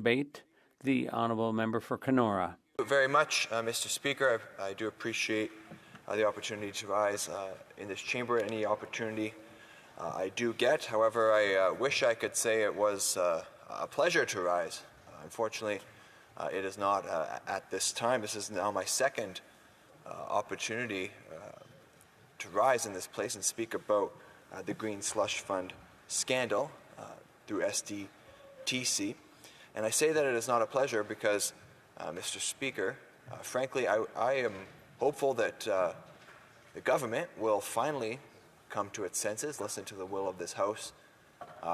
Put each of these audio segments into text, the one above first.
debate. The honourable member for Kenora. Thank you very much, Mr. Speaker. I do appreciate the opportunity to rise in this chamber. Any opportunity I do get. However, I wish I could say it was a pleasure to rise. Unfortunately, it is not at this time. This is now my second opportunity to rise in this place and speak about the Green Slush Fund scandal through SDTC. And I say that it is not a pleasure because, Mr. Speaker, frankly, I am hopeful that the government will finally come to its senses, listen to the will of this House,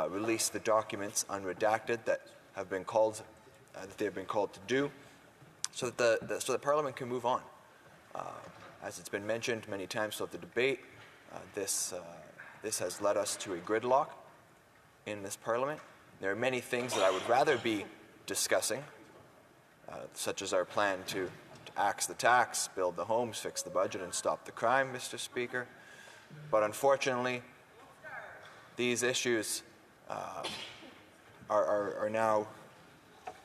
release the documents unredacted that have been called that they have been called to do, so that Parliament can move on. As it's been mentioned many times throughout the debate, this has led us to a gridlock in this Parliament. There are many things that I would rather be discussing, such as our plan to axe the tax, build the homes, fix the budget, and stop the crime, Mr. Speaker. But unfortunately, these issues are now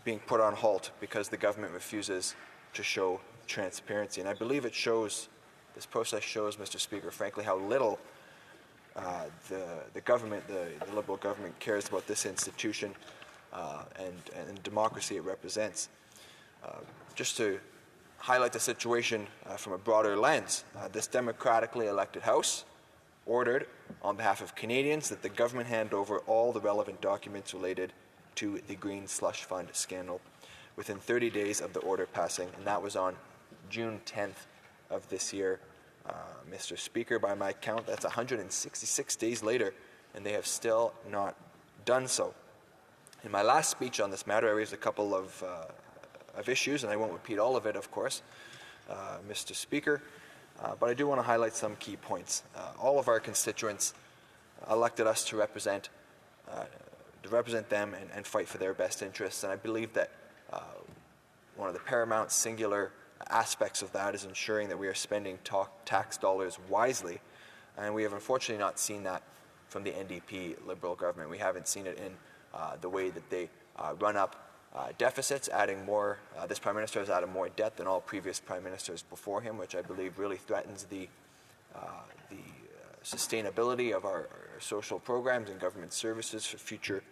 being put on halt because the government refuses to show transparency. And I believe it shows, this process shows, Mr. Speaker, frankly, how little the government, the Liberal government, cares about this institution and democracy it represents. Just to highlight the situation from a broader lens, this democratically elected House ordered on behalf of Canadians that the government hand over all the relevant documents related to the Green Slush Fund scandal within 30 days of the order passing, and that was on June 10th of this year. Mr. Speaker, by my count, that's 166 days later, and they have still not done so. In my last speech on this matter, I raised a couple of issues, and I won't repeat all of it, of course, Mr. Speaker, but I do want to highlight some key points. All of our constituents elected us to represent them and fight for their best interests, and I believe that one of the paramount singular aspects of that is ensuring that we are spending tax dollars wisely, and we have unfortunately not seen that from the NDP Liberal government. We haven't seen it in the way that they run up deficits, adding more. This Prime Minister has added more debt than all previous Prime Ministers before him, which I believe really threatens the sustainability of our social programs and government services for future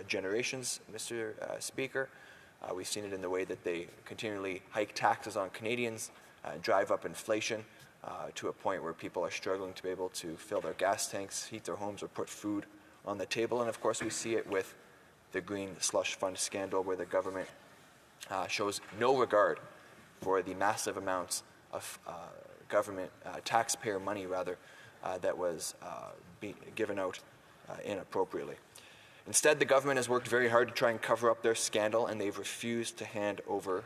generations, Mr. Speaker. We've seen it in the way that they continually hike taxes on Canadians, drive up inflation to a point where people are struggling to be able to fill their gas tanks, heat their homes, or put food on the table. And of course, we see it with the Green Slush Fund scandal, where the government shows no regard for the massive amounts of government taxpayer money, rather, that was being given out inappropriately. Instead, the government has worked very hard to try and cover up their scandal, and they've refused to hand over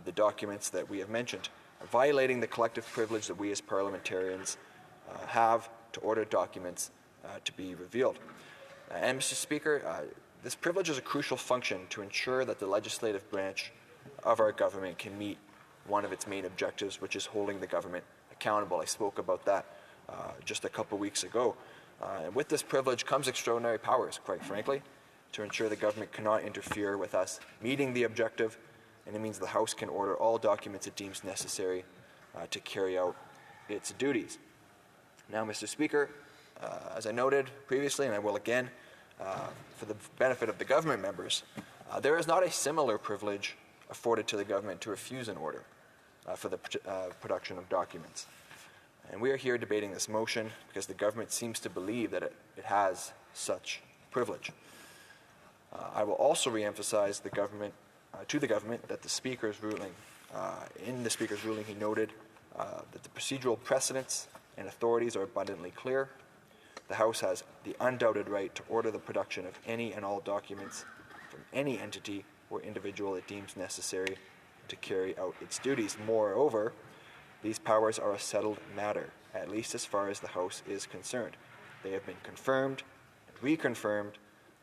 the documents that we have mentioned, violating the collective privilege that we as parliamentarians have to order documents to be revealed. And Mr. Speaker, this privilege is a crucial function to ensure that the legislative branch of our government can meet one of its main objectives, which is holding the government accountable. I spoke about that just a couple weeks ago. And with this privilege comes extraordinary powers, quite frankly, to ensure the government cannot interfere with us meeting the objective, and it means the House can order all documents it deems necessary to carry out its duties. Now, Mr. Speaker, as I noted previously, and I will again, for the benefit of the government members, there is not a similar privilege afforded to the government to refuse an order for the production of documents. And we are here debating this motion because the government seems to believe that it has such privilege. I will also re-emphasize to the government that the Speaker's ruling, in the Speaker's ruling, he noted that the procedural precedents and authorities are abundantly clear. The House has the undoubted right to order the production of any and all documents from any entity or individual it deems necessary to carry out its duties. Moreover, these powers are a settled matter, at least as far as the House is concerned. They have been confirmed and reconfirmed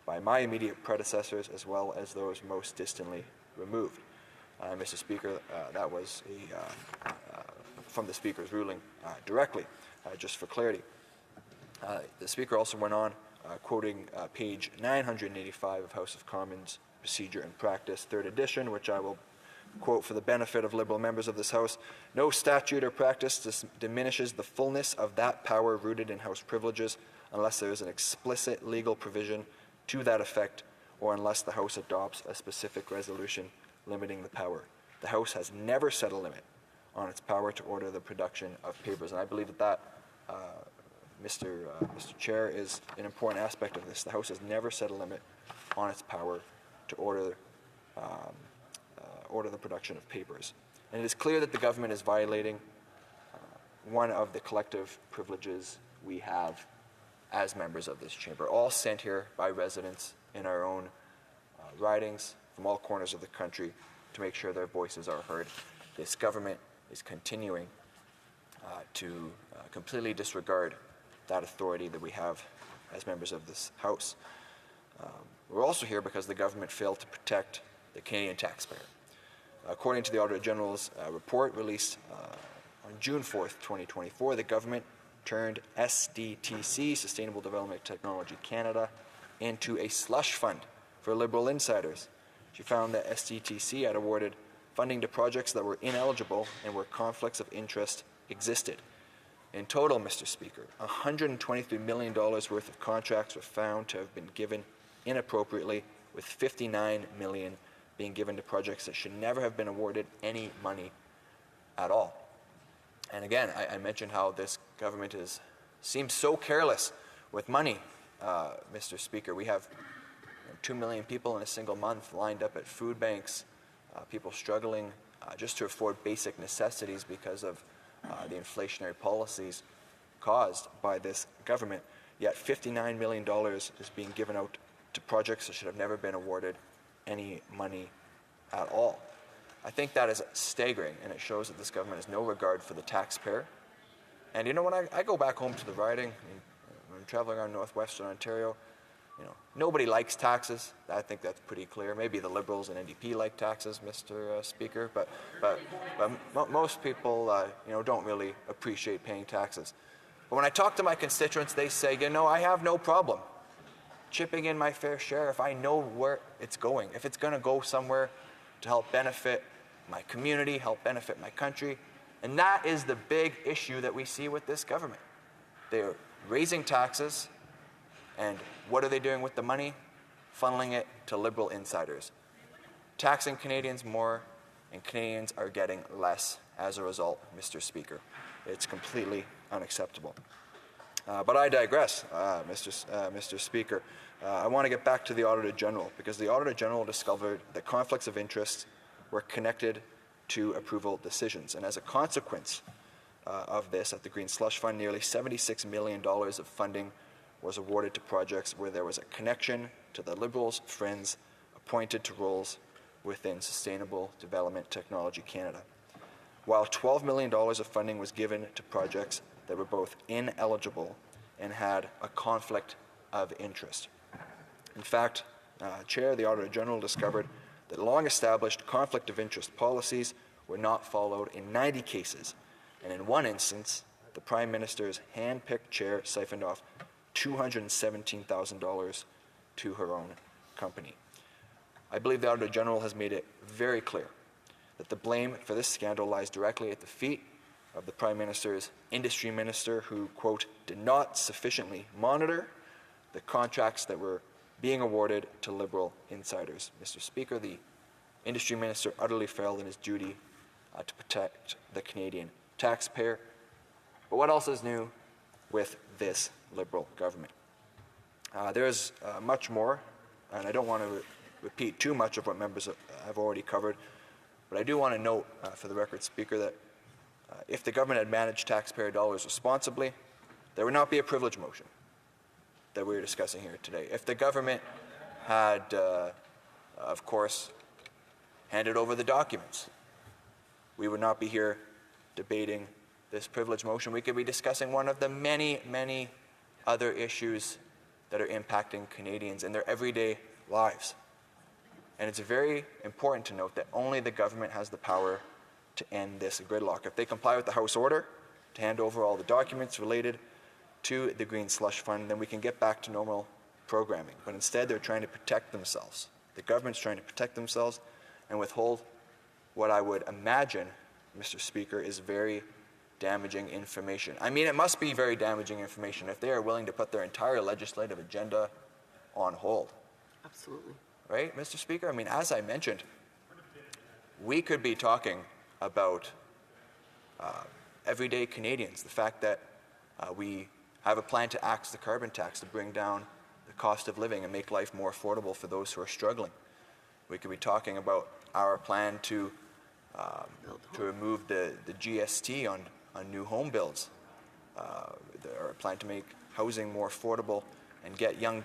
by my immediate predecessors as well as those most distantly removed. Mr. Speaker, that was from the Speaker's ruling directly, just for clarity. The Speaker also went on, quoting page 985 of House of Commons Procedure and Practice, 3rd edition, which I will quote for the benefit of Liberal members of this House. No statute or practice diminishes the fullness of that power rooted in House privileges unless there is an explicit legal provision to that effect or unless the House adopts a specific resolution limiting the power. The House has never set a limit on its power to order the production of papers. And I believe that Mr. Chair, is an important aspect of this. The House has never set a limit on its power to order the production of papers. And it is clear that the government is violating one of the collective privileges we have as members of this chamber, all sent here by residents in our own ridings from all corners of the country to make sure their voices are heard. This government is continuing to completely disregard that authority that we have as members of this House. We're also here because the government failed to protect the Canadian taxpayer. According to the Auditor General's report released on June 4th, 2024, the government turned SDTC, Sustainable Development Technology Canada, into a slush fund for Liberal insiders. She found that SDTC had awarded funding to projects that were ineligible and where conflicts of interest existed. In total, Mr. Speaker, $123 million worth of contracts were found to have been given inappropriately, with $59 million being given to projects that should never have been awarded any money at all. And again, I mentioned how this government seems so careless with money, Mr. Speaker. We have 2 million people in a single month lined up at food banks, people struggling just to afford basic necessities because of the inflationary policies caused by this government. Yet $59 million is being given out to projects that should have never been awarded any money at all. I think that is staggering, and it shows that this government has no regard for the taxpayer. And you know, when I go back home to the riding, when I'm traveling around northwestern Ontario, you know, nobody likes taxes. I think that's pretty clear. Maybe the Liberals and NDP like taxes, Mr. Speaker, but most people, you know, don't really appreciate paying taxes. But when I talk to my constituents, they say, you know, I have no problem chipping in my fair share if I know where it's going. If it's going to go somewhere to help benefit my community, help benefit my country. And that is the big issue that we see with this government. They're raising taxes, and what are they doing with the money? Funneling it to Liberal insiders. Taxing Canadians more, and Canadians are getting less as a result, Mr. Speaker. It's completely unacceptable. But I digress, Mr. Speaker. I want to get back to the Auditor General, because the Auditor General discovered that conflicts of interest were connected to approval decisions. And as a consequence of this, at the Green Slush Fund, nearly $76 million of funding was awarded to projects where there was a connection to the Liberals' friends appointed to roles within Sustainable Development Technology Canada, while $12 million of funding was given to projects that were both ineligible and had a conflict of interest. In fact, Chair, the Auditor General discovered that long-established conflict of interest policies were not followed in 90 cases, and in one instance, the Prime Minister's hand-picked chair siphoned off $217,000 to her own company. I believe the Auditor General has made it very clear that the blame for this scandal lies directly at the feet of the Prime Minister's industry minister, who, quote, did not sufficiently monitor the contracts that were being awarded to Liberal insiders. Mr. Speaker, the industry minister utterly failed in his duty to protect the Canadian taxpayer. But what else is new with this Liberal government? There's much more, and I don't want to repeat too much of what members have already covered, but I do want to note, for the record, Speaker, that if the government had managed taxpayer dollars responsibly, there would not be a privilege motion that we're discussing here today. If the government had, of course, handed over the documents, we would not be here debating this privilege motion. We could be discussing one of the many, many other issues that are impacting Canadians in their everyday lives. And it's very important to note that only the government has the power to end this gridlock. If they comply with the House order to hand over all the documents related to the Green Slush Fund, then we can get back to normal programming. But instead, they're trying to protect themselves The government's trying to protect themselves and withhold what I would imagine, Mr. Speaker, is very damaging information. I mean, it must be very damaging information if they are willing to put their entire legislative agenda on hold. Absolutely. Right, Mr. Speaker? I mean, as I mentioned, we could be talking about everyday Canadians, the fact that we have a plan to axe the carbon tax to bring down the cost of living and make life more affordable for those who are struggling. We could be talking about our plan to remove the GST on new home builds, our plan to make housing more affordable and get young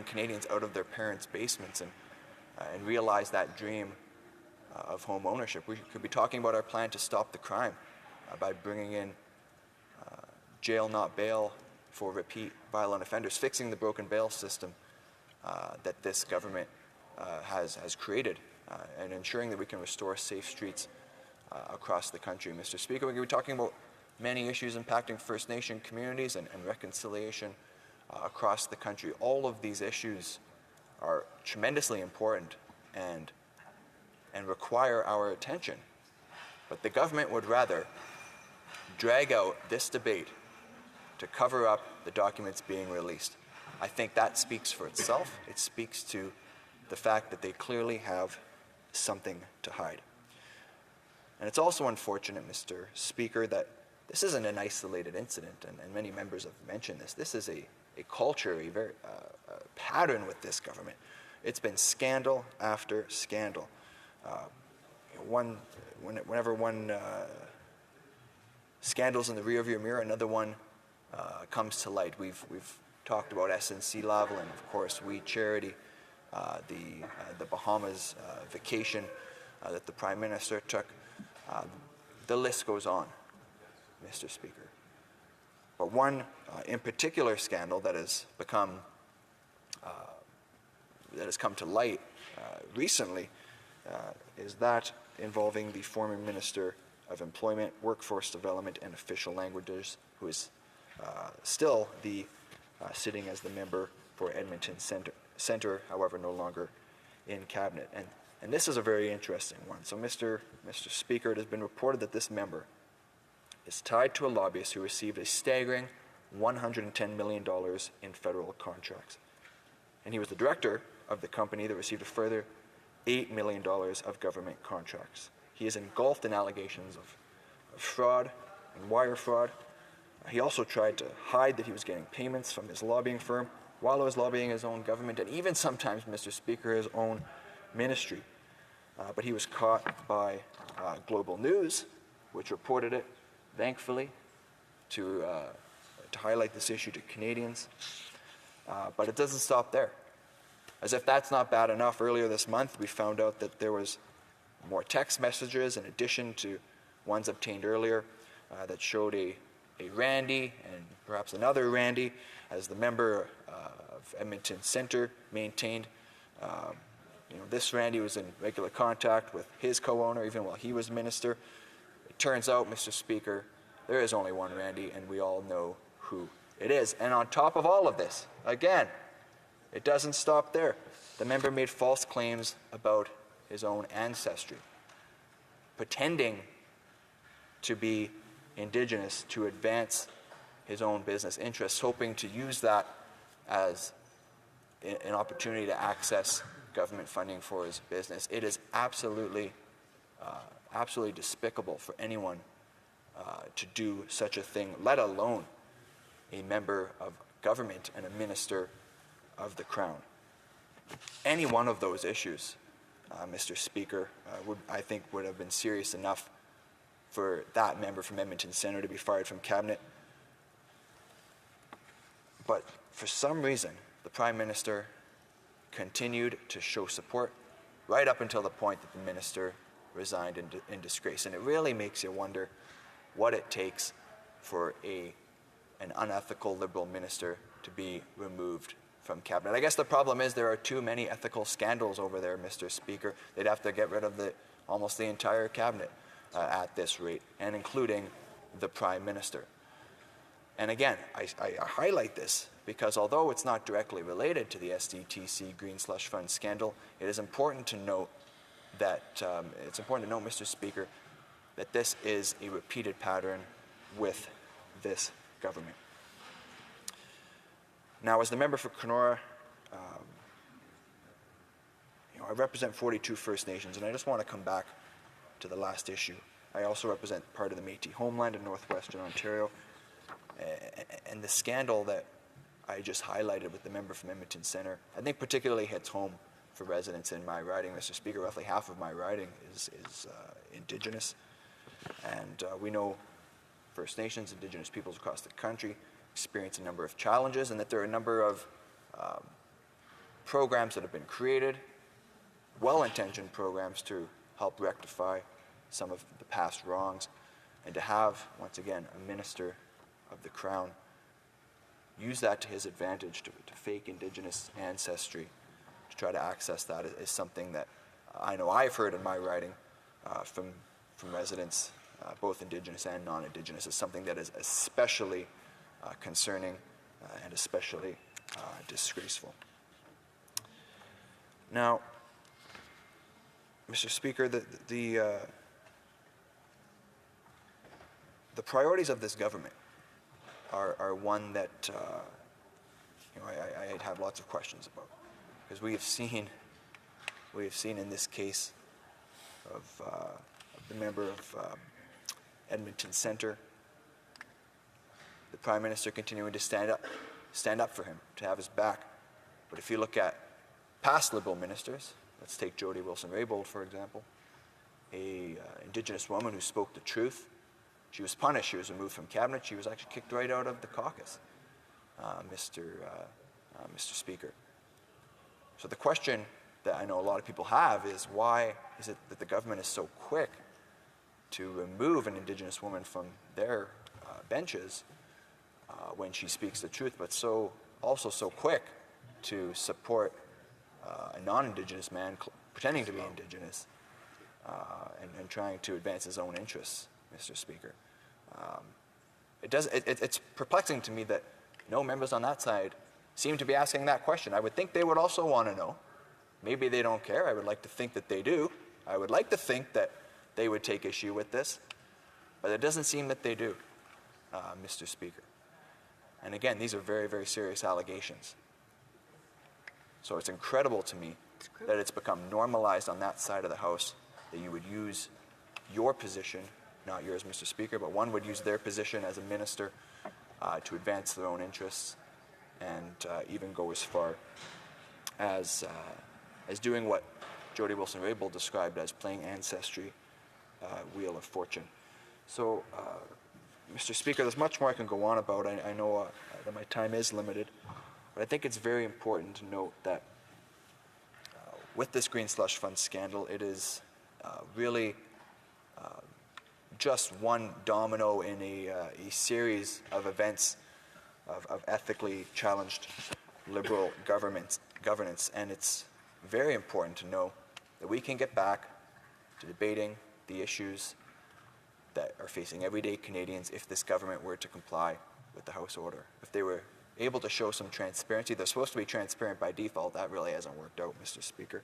Canadians out of their parents' basements and realize that dream of home ownership. We could be talking about our plan to stop the crime by bringing in jail not bail for repeat violent offenders, fixing the broken bail system that this government has created, and ensuring that we can restore safe streets across the country. Mr. Speaker, we're going to be talking about many issues impacting First Nation communities and reconciliation across the country. All of these issues are tremendously important and require our attention. But the government would rather drag out this debate to cover up the documents being released. I think that speaks for itself. It speaks to the fact that they clearly have something to hide. And it's also unfortunate, Mr. Speaker, that this isn't an isolated incident, and many members have mentioned this. This is a culture, a very pattern with this government. It's been scandal after scandal. Whenever one scandal's in the rearview mirror, another one comes to light. We've talked about SNC Lavalin, of course, We Charity, the Bahamas vacation that the Prime Minister took. The list goes on, Mr. Speaker. But one in particular scandal that has become that has come to light recently is that involving the former Minister of Employment, Workforce Development and Official Languages, who is still sitting as the member for Edmonton Centre, however, no longer in Cabinet. And this is a very interesting one. So, Mr. Speaker, it has been reported that this member is tied to a lobbyist who received a staggering $110 million in federal contracts. And he was the director of the company that received a further $8 million of government contracts. He is engulfed in allegations of fraud and wire fraud. He also tried to hide that he was getting payments from his lobbying firm while he was lobbying his own government and even sometimes, Mr. Speaker, his own ministry. But he was caught by Global News, which reported it, thankfully, to highlight this issue to Canadians. But it doesn't stop there. As if that's not bad enough, earlier this month we found out that there was more text messages in addition to ones obtained earlier that showed a Randy and perhaps another Randy, as the member of Edmonton Centre maintained. This Randy was in regular contact with his co-owner even while he was minister. It turns out, Mr. Speaker, there is only one Randy, and we all know who it is. And on top of all of this, again, it doesn't stop there. The member made false claims about his own ancestry, pretending to be Indigenous to advance his own business interests, hoping to use that as an opportunity to access government funding for his business. It is absolutely despicable for anyone to do such a thing, let alone a member of government and a minister of the Crown. Any one of those issues, Mr. Speaker, I think would have been serious enough for that member from Edmonton Centre to be fired from Cabinet. But for some reason, the Prime Minister continued to show support right up until the point that the minister resigned in disgrace. And it really makes you wonder what it takes for an unethical Liberal minister to be removed from Cabinet. I guess the problem is there are too many ethical scandals over there, Mr. Speaker. They'd have to get rid of almost the entire Cabinet at this rate, and including the Prime Minister. And again, I highlight this because although it's not directly related to the SDTC Green Slush Fund scandal, it is important to note that, Mr. Speaker, that this is a repeated pattern with this government. Now, as the member for Kenora, I represent 42 First Nations, and I just want to come back to the last issue. I also represent part of the Métis homeland in northwestern Ontario, and the scandal that I just highlighted with the member from Edmonton Centre, I think particularly hits home for residents in my riding, Mr. Speaker. Roughly half of my riding is Indigenous, and we know First Nations, Indigenous peoples across the country experience a number of challenges, and that there are a number of programs that have been created, well-intentioned programs to help rectify some of the past wrongs, and to have, once again, a minister of the Crown use that to his advantage to fake Indigenous ancestry, to try to access that is something that I know I've heard in my writing from residents, both Indigenous and non-Indigenous, is something that is especially concerning and especially disgraceful. Now, Mr. Speaker, the priorities of this government are one that I have lots of questions about, because we have seen in this case of the member of Edmonton Centre, the Prime Minister continuing to stand up for him, to have his back. But if you look at past Liberal ministers, let's take Jody Wilson-Raybould, for example, a Indigenous woman who spoke the truth. She was punished. She was removed from cabinet. She was actually kicked right out of the caucus, Mr. Speaker. So the question that I know a lot of people have is, why is it that the government is so quick to remove an Indigenous woman from their benches when she speaks the truth, but also so quick to support a non-Indigenous man pretending to be Indigenous and trying to advance his own interests, Mr. Speaker. It's perplexing to me that no members on that side seem to be asking that question. I would think they would also want to know. Maybe they don't care. I would like to think that they do. I would like to think that they would take issue with this, but it doesn't seem that they do, Mr. Speaker. And again, these are very, very serious allegations. So it's incredible to me that it's become normalized on that side of the House that you would use your position, not yours, Mr. Speaker, but one would use their position as a minister to advance their own interests, and even go as far as doing what Jody Wilson-Raybould described as playing ancestry Wheel of Fortune. So, Mr. Speaker, there's much more I can go on about. I know that my time is limited, but I think it's very important to note that with this Green Slush Fund scandal, it is really just one domino in a series of events of ethically challenged Liberal governance, and it's very important to know that we can get back to debating the issues that are facing everyday Canadians if this government were to comply with the House order. If they were able to show some transparency, they're supposed to be transparent by default. That really hasn't worked out, Mr. Speaker.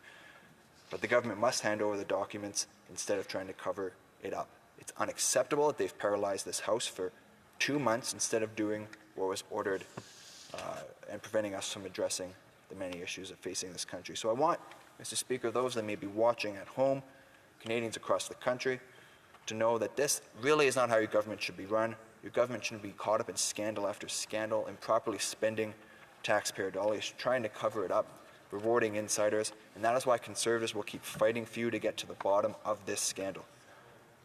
But the government must hand over the documents instead of trying to cover it up. It's unacceptable that they've paralyzed this House for 2 months instead of doing what was ordered and preventing us from addressing the many issues of facing this country. So I want, Mr. Speaker, those that may be watching at home, Canadians across the country, to know that this really is not how your government should be run. Your government shouldn't be caught up in scandal after scandal, improperly spending taxpayer dollars, trying to cover it up, rewarding insiders, and that is why Conservatives will keep fighting for you to get to the bottom of this scandal.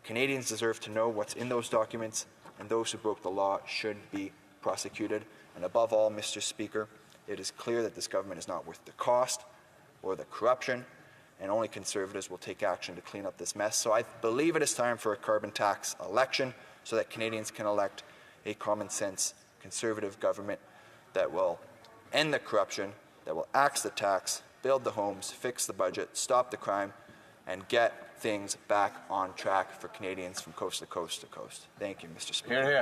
Canadians deserve to know what's in those documents, and those who broke the law should be prosecuted. And above all, Mr. Speaker, it is clear that this government is not worth the cost or the corruption, and only Conservatives will take action to clean up this mess. So I believe it is time for a carbon tax election so that Canadians can elect a common-sense Conservative government that will end the corruption, that will axe the tax, build the homes, fix the budget, stop the crime, and get things back on track for Canadians from coast to coast to coast. Thank you, Mr. Speaker. Hear, hear.